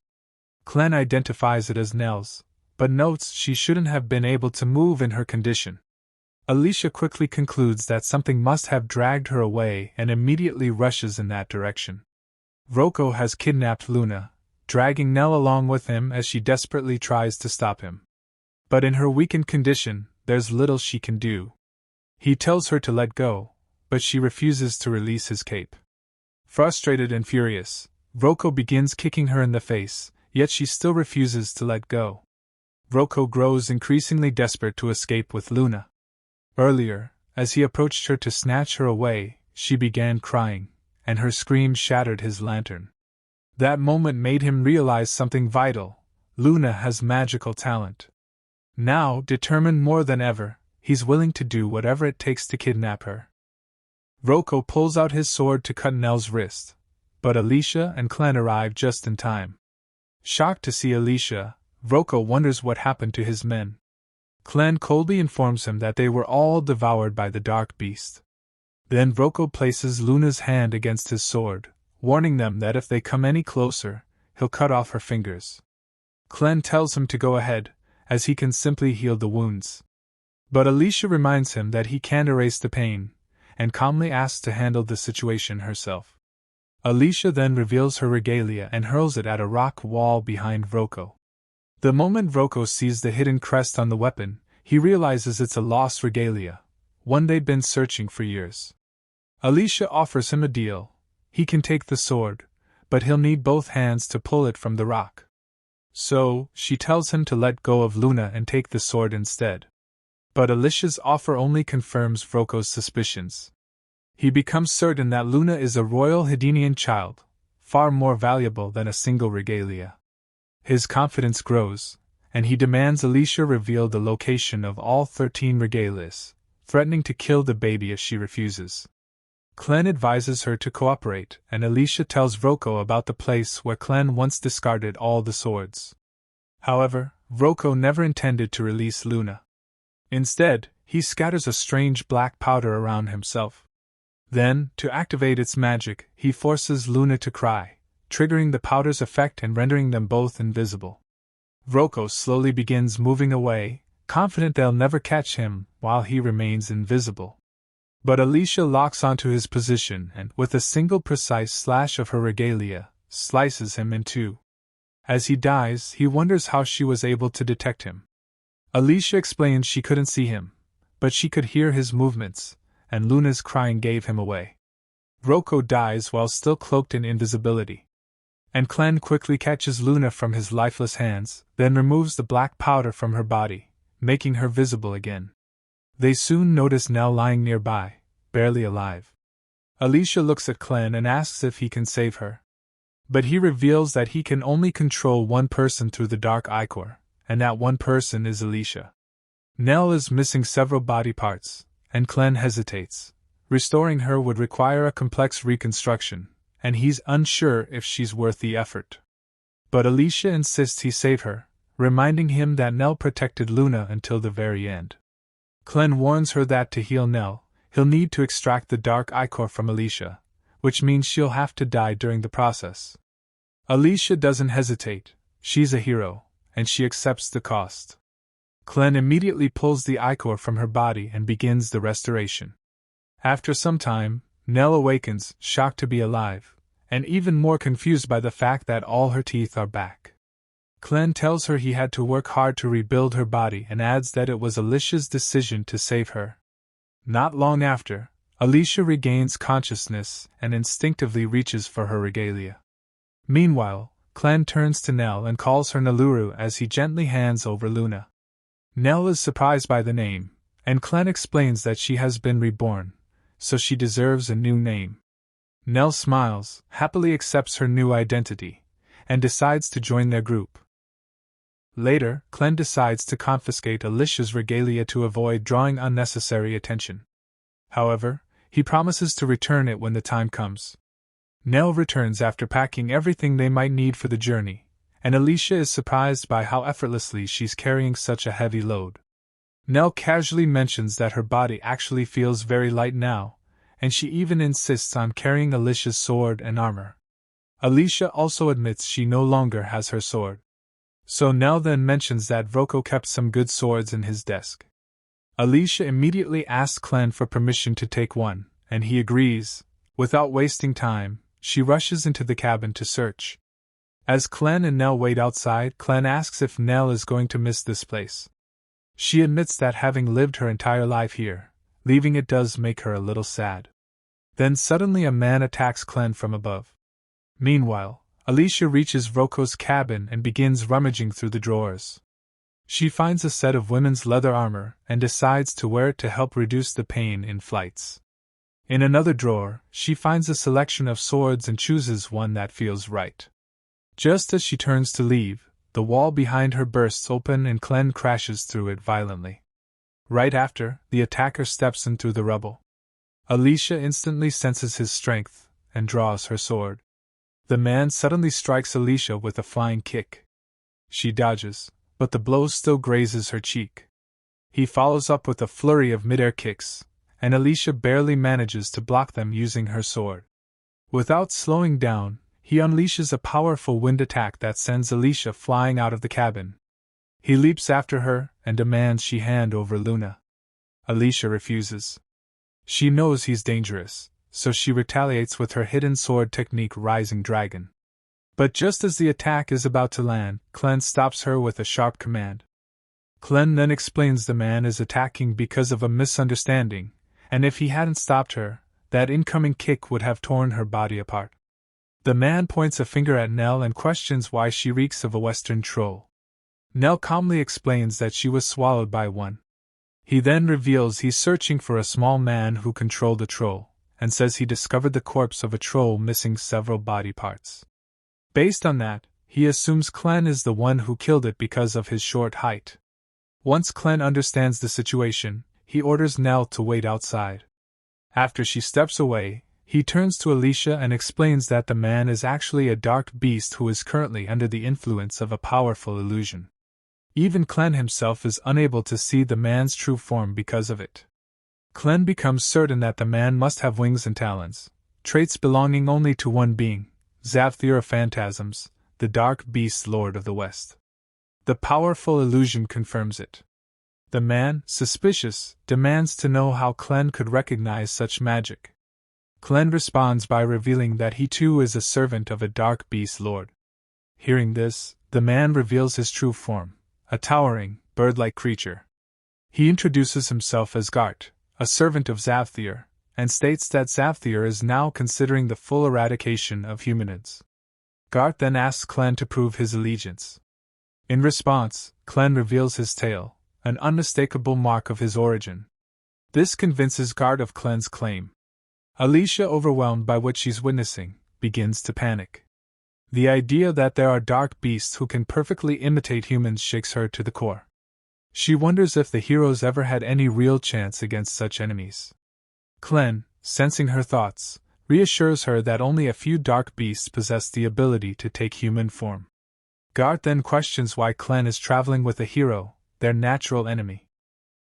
Clem identifies it as Nell's, but notes she shouldn't have been able to move in her condition. Alicia quickly concludes that something must have dragged her away and immediately rushes in that direction. Vroko has kidnapped Luna, dragging Nell along with him as she desperately tries to stop him. But in her weakened condition, there's little she can do. He tells her to let go, but she refuses to release his cape. Frustrated and furious, Vroko begins kicking her in the face, yet she still refuses to let go. Vroko grows increasingly desperate to escape with Luna. Earlier, as he approached her to snatch her away, she began crying, and her scream shattered his lantern. That moment made him realize something vital: Luna has magical talent. Now, determined more than ever, he's willing to do whatever it takes to kidnap her. Vroko pulls out his sword to cut Nell's wrist, but Alicia and Clem arrive just in time. Shocked to see Alicia, Vroko wonders what happened to his men. Clem coldly informs him that they were all devoured by the dark beast. Then Vroko places Luna's hand against his sword, warning them that if they come any closer, he'll cut off her fingers. Clem tells him to go ahead, as he can simply heal the wounds. But Alicia reminds him that he can't erase the pain, and calmly asks to handle the situation herself. Alicia then reveals her regalia and hurls it at a rock wall behind Vroko. The moment Vroko sees the hidden crest on the weapon, he realizes it's a lost regalia, one they'd been searching for years. Alicia offers him a deal. He can take the sword, but he'll need both hands to pull it from the rock. So, she tells him to let go of Luna and take the sword instead. But Alicia's offer only confirms Vroko's suspicions. He becomes certain that Luna is a royal Hedenian child, far more valuable than a single regalia. His confidence grows, and he demands Alicia reveal the location of all 13 regalias, threatening to kill the baby if she refuses. Clem advises her to cooperate, and Alicia tells Vroko about the place where Clem once discarded all the swords. However, Vroko never intended to release Luna. Instead, he scatters a strange black powder around himself. Then, to activate its magic, he forces Luna to cry, triggering the powder's effect and rendering them both invisible. Vroko slowly begins moving away, confident they'll never catch him while he remains invisible. But Alicia locks onto his position and, with a single precise slash of her regalia, slices him in two. As he dies, he wonders how she was able to detect him. Alicia explains she couldn't see him, but she could hear his movements, and Luna's crying gave him away. Vroko dies while still cloaked in invisibility. And Clem quickly catches Luna from his lifeless hands, then removes the black powder from her body, making her visible again. They soon notice Nell lying nearby, barely alive. Alicia looks at Clem and asks if he can save her. But he reveals that he can only control one person through the dark ichor, and that one person is Alicia. Nell is missing several body parts, and Clem hesitates. Restoring her would require a complex reconstruction, and he's unsure if she's worth the effort. But Alicia insists he save her, reminding him that Nell protected Luna until the very end. Clem warns her that to heal Nell, he'll need to extract the dark ichor from Alicia, which means she'll have to die during the process. Alicia doesn't hesitate. She's a hero, and she accepts the cost. Clem immediately pulls the ichor from her body and begins the restoration. After some time, Nell awakens, shocked to be alive, and even more confused by the fact that all her teeth are back. Clem tells her he had to work hard to rebuild her body and adds that it was Alicia's decision to save her. Not long after, Alicia regains consciousness and instinctively reaches for her regalia. Meanwhile, Clem turns to Nell and calls her Naluru as he gently hands over Luna. Nell is surprised by the name, and Clem explains that she has been reborn, so she deserves a new name. Nell smiles, happily accepts her new identity, and decides to join their group. Later, Clem decides to confiscate Alicia's regalia to avoid drawing unnecessary attention. However, he promises to return it when the time comes. Nell returns after packing everything they might need for the journey, and Alicia is surprised by how effortlessly she's carrying such a heavy load. Nell casually mentions that her body actually feels very light now, and she even insists on carrying Alicia's sword and armor. Alicia also admits she no longer has her sword. So Nell then mentions that Vroko kept some good swords in his desk. Alicia immediately asks Clem for permission to take one, and he agrees. Without wasting time, she rushes into the cabin to search. As Clem and Nell wait outside, Clem asks if Nell is going to miss this place. She admits that having lived her entire life here, leaving it does make her a little sad. Then suddenly a man attacks Clem from above. Meanwhile, Alicia reaches Vroko's cabin and begins rummaging through the drawers. She finds a set of women's leather armor and decides to wear it to help reduce the pain in flights. In another drawer, she finds a selection of swords and chooses one that feels right. Just as she turns to leave, the wall behind her bursts open and Clem crashes through it violently. Right after, the attacker steps in through the rubble. Alicia instantly senses his strength and draws her sword. The man suddenly strikes Alicia with a flying kick. She dodges, but the blow still grazes her cheek. He follows up with a flurry of mid-air kicks, and Alicia barely manages to block them using her sword. Without slowing down, he unleashes a powerful wind attack that sends Alicia flying out of the cabin. He leaps after her and demands she hand over Luna. Alicia refuses. She knows he's dangerous, so she retaliates with her hidden sword technique Rising Dragon. But just as the attack is about to land, Clem stops her with a sharp command. Clem then explains the man is attacking because of a misunderstanding, and if he hadn't stopped her, that incoming kick would have torn her body apart. The man points a finger at Nell and questions why she reeks of a western troll. Nell calmly explains that she was swallowed by one. He then reveals he's searching for a small man who controlled a troll, and says he discovered the corpse of a troll missing several body parts. Based on that, he assumes Clem is the one who killed it because of his short height. Once Clem understands the situation, he orders Nell to wait outside. After she steps away, he turns to Alicia and explains that the man is actually a dark beast who is currently under the influence of a powerful illusion. Even Clem himself is unable to see the man's true form because of it. Clem becomes certain that the man must have wings and talons, traits belonging only to one being, Zavthir of Phantasms, the dark beast lord of the West. The powerful illusion confirms it. The man, suspicious, demands to know how Clem could recognize such magic. Clem responds by revealing that he too is a servant of a dark beast lord. Hearing this, the man reveals his true form, a towering, bird-like creature. He introduces himself as Gart, a servant of Zavthir, and states that Zavthir is now considering the full eradication of humanids. Gart then asks Clem to prove his allegiance. In response, Clem reveals his tail, an unmistakable mark of his origin. This convinces Gart of Clem's claim. Alicia, overwhelmed by what she's witnessing, begins to panic. The idea that there are dark beasts who can perfectly imitate humans shakes her to the core. She wonders if the heroes ever had any real chance against such enemies. Clem, sensing her thoughts, reassures her that only a few dark beasts possess the ability to take human form. Gart then questions why Clem is traveling with a hero, their natural enemy.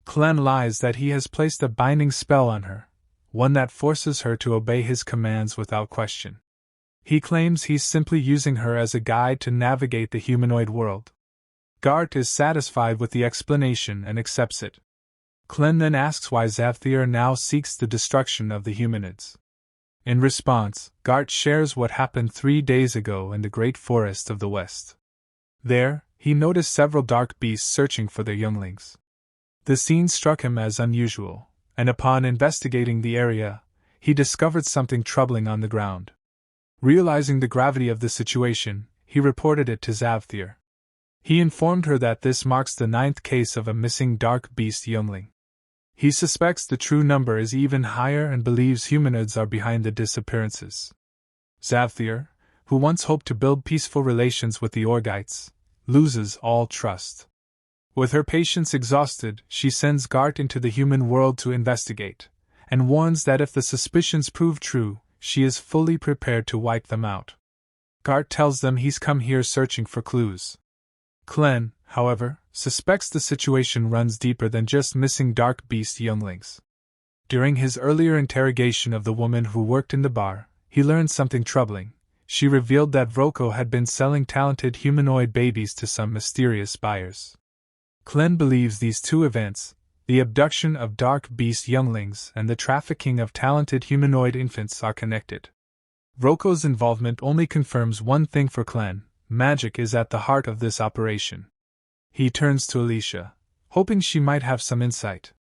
Clem lies that he has placed a binding spell on her, one that forces her to obey his commands without question. He claims he's simply using her as a guide to navigate the humanoid world. Gart is satisfied with the explanation and accepts it. Clem then asks why Zavthir now seeks the destruction of the humanids. In response, Gart shares what happened 3 days ago in the Great Forest of the West. There, he noticed several dark beasts searching for their younglings. The scene struck him as unusual, and upon investigating the area, he discovered something troubling on the ground. Realizing the gravity of the situation, he reported it to Zavthir. He informed her that this marks the 9th case of a missing dark beast youngling. He suspects the true number is even higher and believes humanoids are behind the disappearances. Zavthir, who once hoped to build peaceful relations with the Orgites, loses all trust. With her patience exhausted, she sends Gart into the human world to investigate, and warns that if the suspicions prove true, she is fully prepared to wipe them out. Gart tells them he's come here searching for clues. Clem, however, suspects the situation runs deeper than just missing dark beast younglings. During his earlier interrogation of the woman who worked in the bar, he learned something troubling. She revealed that Vroko had been selling talented humanoid babies to some mysterious buyers. Clem believes these two events, the abduction of dark beast younglings and the trafficking of talented humanoid infants, are connected. Vroko's involvement only confirms one thing for Clem: magic is at the heart of this operation. He turns to Alicia, hoping she might have some insight.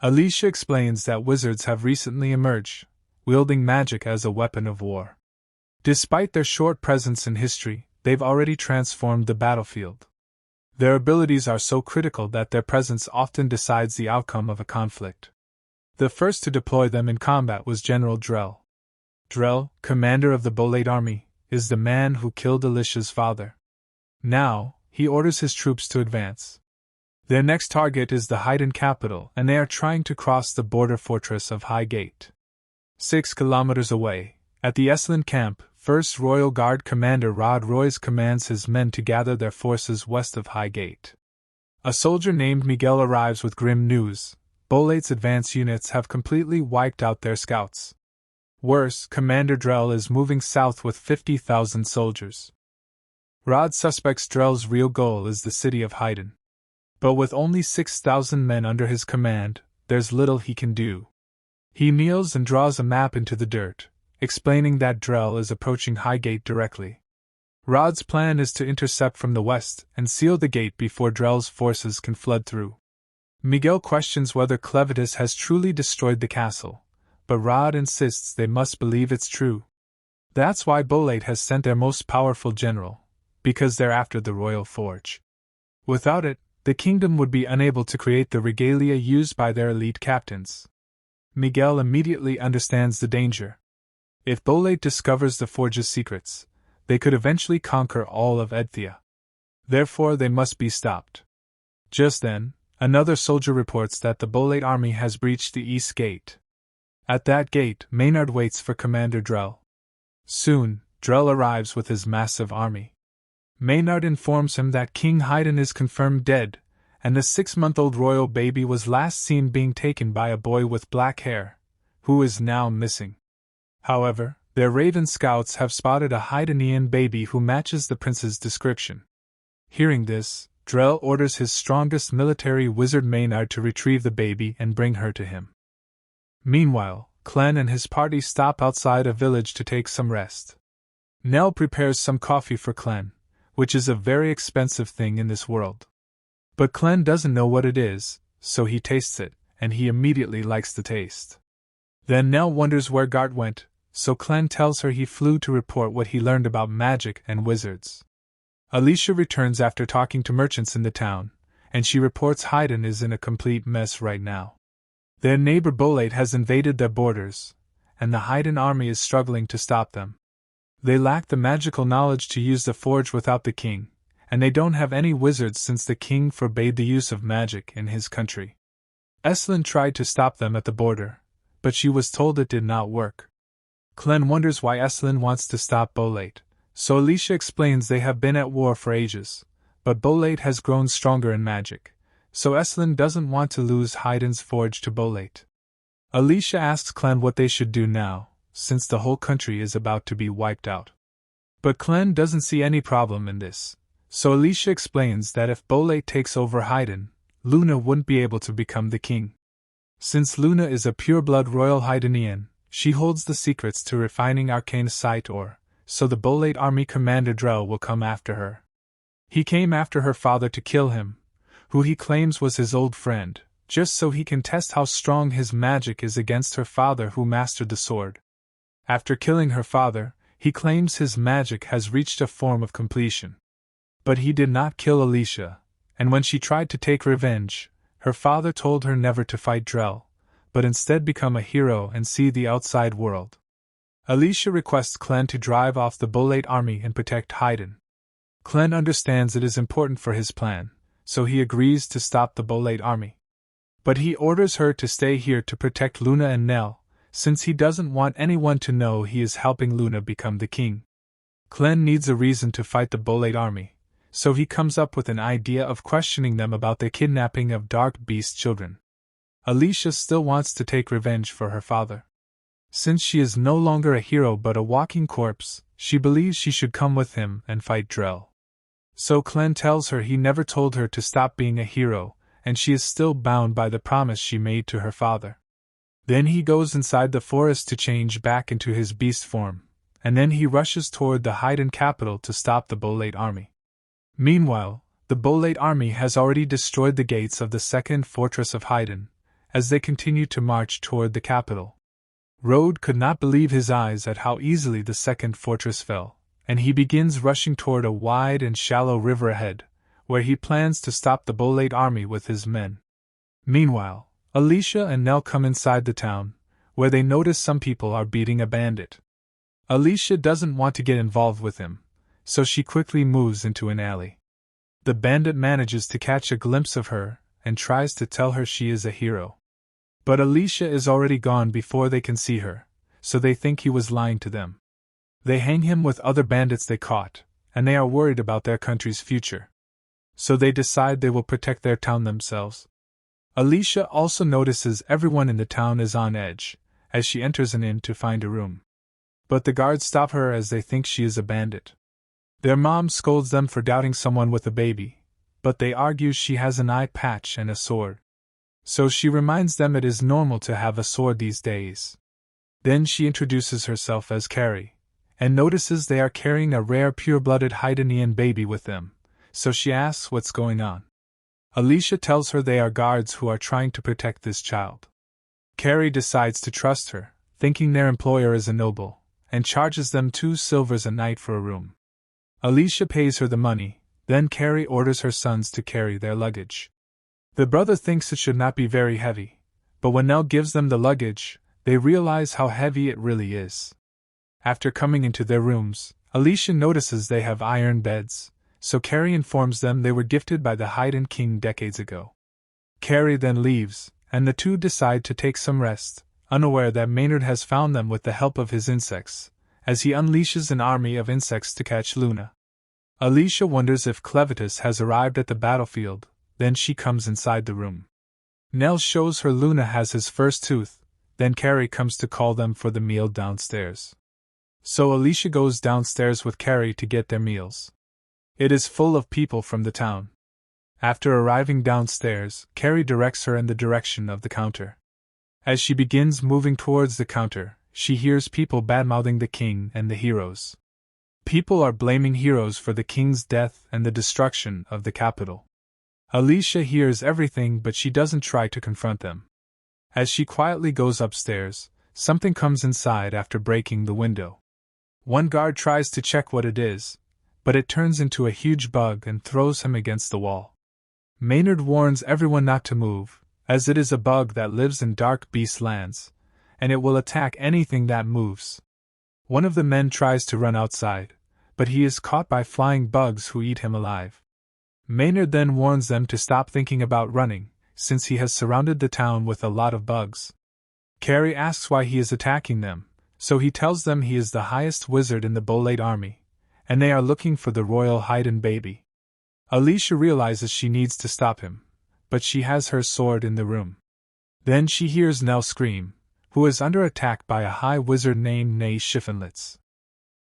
Alicia explains that wizards have recently emerged, wielding magic as a weapon of war. Despite their short presence in history, they've already transformed the battlefield. Their abilities are so critical that their presence often decides the outcome of a conflict. The first to deploy them in combat was General Drell. Drell, commander of the Bolade army, is the man who killed Alicia's father. Now, he orders his troops to advance. Their next target is the Haydn capital, and they are trying to cross the border fortress of Highgate. 6 kilometers away, at the Esland camp, 1st Royal Guard Commander Rod Royce commands his men to gather their forces west of Highgate. A soldier named Miguel arrives with grim news: Bolate's advance units have completely wiped out their scouts. Worse, Commander Drell is moving south with 50,000 soldiers. Rod suspects Drell's real goal is the city of Haydn. But with only 6,000 men under his command, there's little he can do. He kneels and draws a map into the dirt, explaining that Drell is approaching Highgate directly. Rod's plan is to intercept from the west and seal the gate before Drell's forces can flood through. Miguel questions whether Clevitus has truly destroyed the castle, but Rod insists they must believe it's true. That's why Bolate has sent their most powerful general, because they're after the royal forge. Without it, the kingdom would be unable to create the regalia used by their elite captains. Miguel immediately understands the danger. If Bolate discovers the forge's secrets, they could eventually conquer all of Edthia. Therefore, they must be stopped. Just then, another soldier reports that the Bolate army has breached the east gate. At that gate, Maynard waits for Commander Drell. Soon, Drell arrives with his massive army. Maynard informs him that King Haydn is confirmed dead, and the 6-month-old royal baby was last seen being taken by a boy with black hair, who is now missing. However, their Raven scouts have spotted a Haydnian baby who matches the prince's description. Hearing this, Drell orders his strongest military wizard Maynard to retrieve the baby and bring her to him. Meanwhile, Clen and his party stop outside a village to take some rest. Nell prepares some coffee for Clen, which is a very expensive thing in this world. But Clen doesn't know what it is, so he tastes it, and he immediately likes the taste. Then Nell wonders where Gart went, so Clen tells her he flew to report what he learned about magic and wizards. Alicia returns after talking to merchants in the town, and she reports Haydn is in a complete mess right now. Their neighbor Bolate has invaded their borders, and the Haydn army is struggling to stop them. They lack the magical knowledge to use the forge without the king, and they don't have any wizards since the king forbade the use of magic in his country. Esland tried to stop them at the border, but she was told it did not work. Clen wonders why Esland wants to stop Bolate, so Alicia explains they have been at war for ages, but Bolate has grown stronger in magic, so Esland doesn't want to lose Haydn's forge to Bolate. Alicia asks Clen what they should do now, since the whole country is about to be wiped out. But Clen doesn't see any problem in this, so Alicia explains that if Bolate takes over Haydn, Luna wouldn't be able to become the king. Since Luna is a pure-blood royal Haydnian, she holds the secrets to refining arcanesite ore, so the Bolate army commander Drell will come after her. He came after her father to kill him, who he claims was his old friend, just so he can test how strong his magic is against her father who mastered the sword. After killing her father, he claims his magic has reached a form of completion. But he did not kill Alicia, and when she tried to take revenge, her father told her never to fight Drell, but instead become a hero and see the outside world. Alicia requests Clen to drive off the Bolate army and protect Haydn. Clen understands it is important for his plan, so he agrees to stop the Bolate army. But he orders her to stay here to protect Luna and Nell, since he doesn't want anyone to know he is helping Luna become the king. Clen needs a reason to fight the Bolate army, so he comes up with an idea of questioning them about the kidnapping of Dark Beast children. Alicia still wants to take revenge for her father. Since she is no longer a hero but a walking corpse, she believes she should come with him and fight Drell. So Clen tells her he never told her to stop being a hero, and she is still bound by the promise she made to her father. Then he goes inside the forest to change back into his beast form, and then he rushes toward the Haydn capital to stop the Bolate army. Meanwhile, the Bolate army has already destroyed the gates of the second fortress of Haydn, as they continue to march toward the capital. Rode could not believe his eyes at how easily the second fortress fell, and he begins rushing toward a wide and shallow river ahead, where he plans to stop the Bolate army with his men. Meanwhile, Alicia and Nell come inside the town, where they notice some people are beating a bandit. Alicia doesn't want to get involved with him, so she quickly moves into an alley. The bandit manages to catch a glimpse of her and tries to tell her she is a hero. But Alicia is already gone before they can see her, so they think he was lying to them. They hang him with other bandits they caught, and they are worried about their country's future. So they decide they will protect their town themselves. Alicia also notices everyone in the town is on edge, as she enters an inn to find a room. But the guards stop her as they think she is a bandit. Their mom scolds them for doubting someone with a baby, but they argue she has an eye patch and a sword. So she reminds them it is normal to have a sword these days. Then she introduces herself as Carrie, and notices they are carrying a rare pure-blooded Haydenian baby with them, so she asks what's going on. Alicia tells her they are guards who are trying to protect this child. Carrie decides to trust her, thinking their employer is a noble, and charges them 2 silvers a night for a room. Alicia pays her the money, then Carrie orders her sons to carry their luggage. The brother thinks it should not be very heavy, but when Nell gives them the luggage, they realize how heavy it really is. After coming into their rooms, Alicia notices they have iron beds, so Carrie informs them they were gifted by the Haydn king decades ago. Carrie then leaves, and the two decide to take some rest, unaware that Maynard has found them with the help of his insects, as he unleashes an army of insects to catch Luna. Alicia wonders if Clevitus has arrived at the battlefield, then she comes inside the room. Nell shows her Luna has his first tooth, then Carrie comes to call them for the meal downstairs. So Alicia goes downstairs with Carrie to get their meals. It is full of people from the town. After arriving downstairs, Carrie directs her in the direction of the counter. As she begins moving towards the counter, she hears people badmouthing the king and the heroes. People are blaming heroes for the king's death and the destruction of the capital. Alicia hears everything, but she doesn't try to confront them. As she quietly goes upstairs, something comes inside after breaking the window. One guard tries to check what it is, but it turns into a huge bug and throws him against the wall. Maynard warns everyone not to move, as it is a bug that lives in dark beast lands, and it will attack anything that moves. One of the men tries to run outside, but he is caught by flying bugs who eat him alive. Maynard then warns them to stop thinking about running, since he has surrounded the town with a lot of bugs. Carrie asks why he is attacking them, so he tells them he is the highest wizard in the Bolate army, and they are looking for the royal Haydn baby. Alicia realizes she needs to stop him, but she has her sword in the room. Then she hears Nell scream, who is under attack by a high wizard named Nay Schiffinlitz.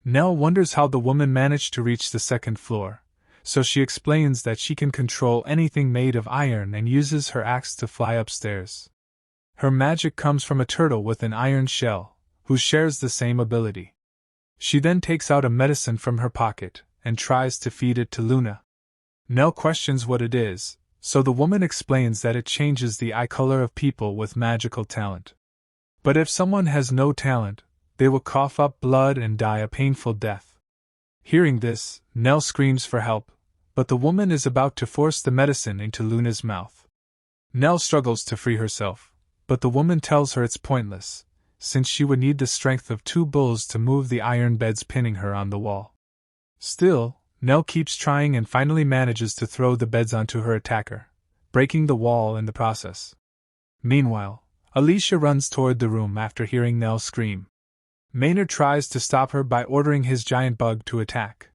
Nell wonders how the woman managed to reach the second floor, so she explains that she can control anything made of iron and uses her axe to fly upstairs. Her magic comes from a turtle with an iron shell, who shares the same ability. She then takes out a medicine from her pocket and tries to feed it to Luna. Nell questions what it is, so the woman explains that it changes the eye color of people with magical talent. But if someone has no talent, they will cough up blood and die a painful death. Hearing this, Nell screams for help, but the woman is about to force the medicine into Luna's mouth. Nell struggles to free herself, but the woman tells her it's pointless, since she would need the strength of 2 bulls to move the iron beds pinning her on the wall. Still, Nell keeps trying and finally manages to throw the beds onto her attacker, breaking the wall in the process. Meanwhile, Alicia runs toward the room after hearing Nell scream. Maynard tries to stop her by ordering his giant bug to attack.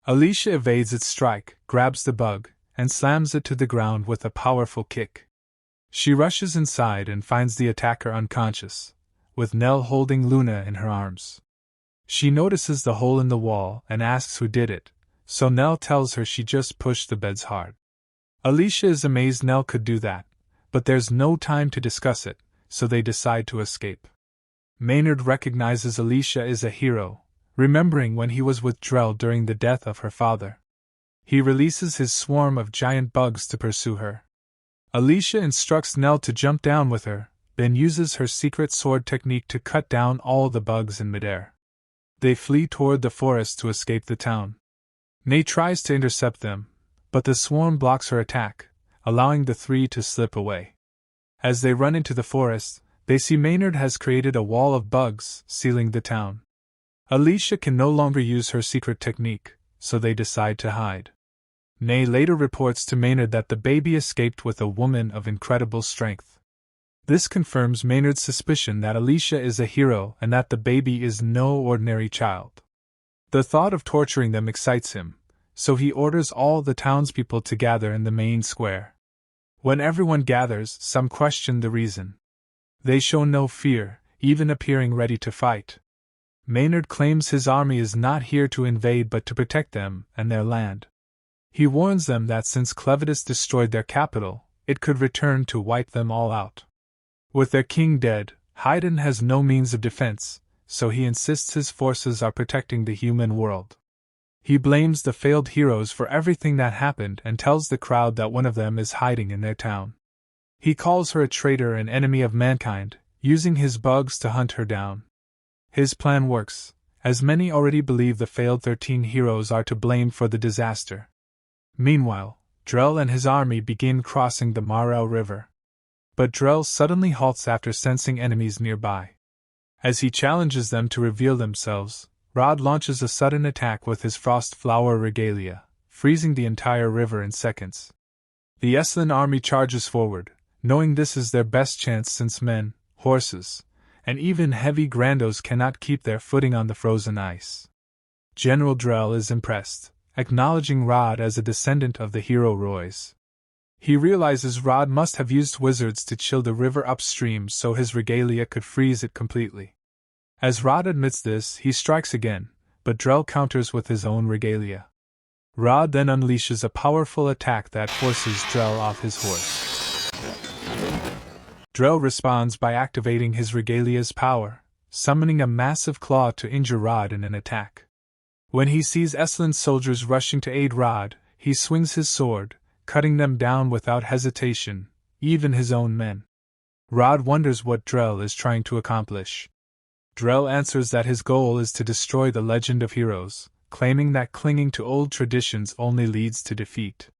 Alicia evades its strike, grabs the bug, and slams it to the ground with a powerful kick. She rushes inside and finds the attacker unconscious, with Nell holding Luna in her arms. She notices the hole in the wall and asks who did it, so Nell tells her she just pushed the beds hard. Alicia is amazed Nell could do that, but there's no time to discuss it, so they decide to escape. Maynard recognizes Alicia is a hero, remembering when he was with Drell during the death of her father. He releases his swarm of giant bugs to pursue her. Alicia instructs Nell to jump down with her, then uses her secret sword technique to cut down all the bugs in midair. They flee toward the forest to escape the town. Nay tries to intercept them, but the swarm blocks her attack, allowing the 3 to slip away. As they run into the forest, they see Maynard has created a wall of bugs, sealing the town. Alicia can no longer use her secret technique, so they decide to hide. Ney later reports to Maynard that the baby escaped with a woman of incredible strength. This confirms Maynard's suspicion that Alicia is a hero and that the baby is no ordinary child. The thought of torturing them excites him, so he orders all the townspeople to gather in the main square. When everyone gathers, some question the reason. They show no fear, even appearing ready to fight. Maynard claims his army is not here to invade but to protect them and their land. He warns them that since Clevitus destroyed their capital, it could return to wipe them all out. With their king dead, Haydn has no means of defense, so he insists his forces are protecting the human world. He blames the failed heroes for everything that happened and tells the crowd that one of them is hiding in their town. He calls her a traitor and enemy of mankind, using his bugs to hunt her down. His plan works, as many already believe the failed 13 heroes are to blame for the disaster. Meanwhile, Drell and his army begin crossing the Marel River. But Drell suddenly halts after sensing enemies nearby. As he challenges them to reveal themselves, Rod launches a sudden attack with his Frost Flower Regalia, freezing the entire river in seconds. The Eslan army charges forward, knowing this is their best chance since men, horses, and even heavy grandos cannot keep their footing on the frozen ice. General Drell is impressed, acknowledging Rod as a descendant of the hero Royce. He realizes Rod must have used wizards to chill the river upstream so his regalia could freeze it completely. As Rod admits this, he strikes again, but Drell counters with his own regalia. Rod then unleashes a powerful attack that forces Drell off his horse. Drell responds by activating his regalia's power, summoning a massive claw to injure Rod in an attack. When he sees Eslan's soldiers rushing to aid Rod, he swings his sword, cutting them down without hesitation, even his own men. Rod wonders what Drell is trying to accomplish. Drell answers that his goal is to destroy the legend of heroes, claiming that clinging to old traditions only leads to defeat.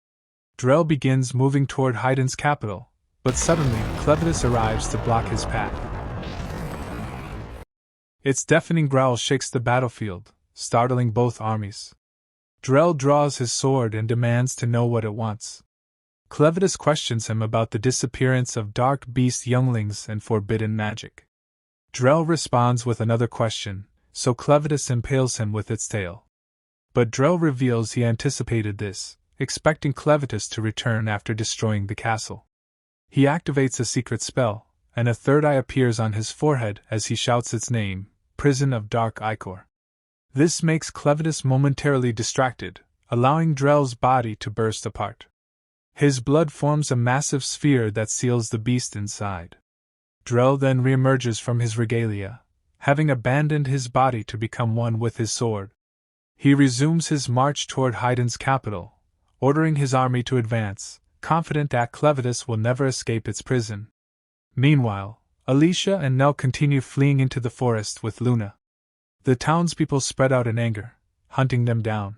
Drell begins moving toward Haydn's capital, but suddenly Clevitus arrives to block his path. Its deafening growl shakes the battlefield, startling both armies. Drell draws his sword and demands to know what it wants. Clevitus questions him about the disappearance of dark beast younglings and forbidden magic. Drell responds with another question, so Clevitus impales him with its tail. But Drell reveals he anticipated this, expecting Clevitus to return after destroying the castle. He activates a secret spell, and a third eye appears on his forehead as he shouts its name, Prison of Dark Ichor. This makes Clevitus momentarily distracted, allowing Drell's body to burst apart. His blood forms a massive sphere that seals the beast inside. Drell then reemerges from his regalia, having abandoned his body to become one with his sword. He resumes his march toward Haydn's capital, ordering his army to advance, confident that Clevitus will never escape its prison. Meanwhile, Alicia and Nell continue fleeing into the forest with Luna. The townspeople spread out in anger, hunting them down.